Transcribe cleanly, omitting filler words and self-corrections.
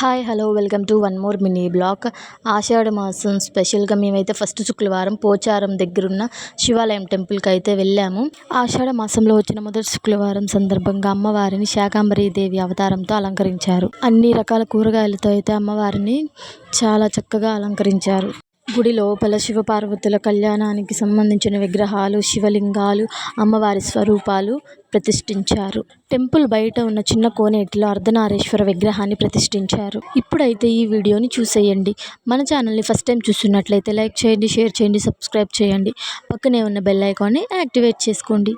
Hi hello welcome to one more mini blog. ఆషాఢ మాసం స్పెషల్గా మేమైతే ఫస్ట్ శుక్రవారం పోచారం దగ్గరున్న శివాలయం టెంపుల్కి అయితే వెళ్ళాము. ఆషాఢ మాసంలో వచ్చిన మొదటి శుక్రవారం సందర్భంగా అమ్మవారిని శాకాంబరీ దేవి అవతారంతో అలంకరించారు. అన్ని రకాల కూరగాయలతో అయితే అమ్మవారిని చాలా చక్కగా అలంకరించారు. గుడి లోపల శివపార్వతుల కళ్యాణానికి సంబంధించిన విగ్రహాలు, శివలింగాలు, అమ్మవారి స్వరూపాలు ప్రతిష్ఠించారు. టెంపుల్ బయట ఉన్న చిన్న కోనేటిలో అర్ధనారీశ్వర విగ్రహాన్ని ప్రతిష్ఠించారు. ఇప్పుడైతే ఈ వీడియోని చూసేయండి. మన ఛానల్ని ఫస్ట్ టైం చూస్తున్నట్లయితే లైక్ చేయండి, షేర్ చేయండి, సబ్స్క్రైబ్ చేయండి. పక్కనే ఉన్న బెల్ ఐకాన్ని యాక్టివేట్ చేసుకోండి.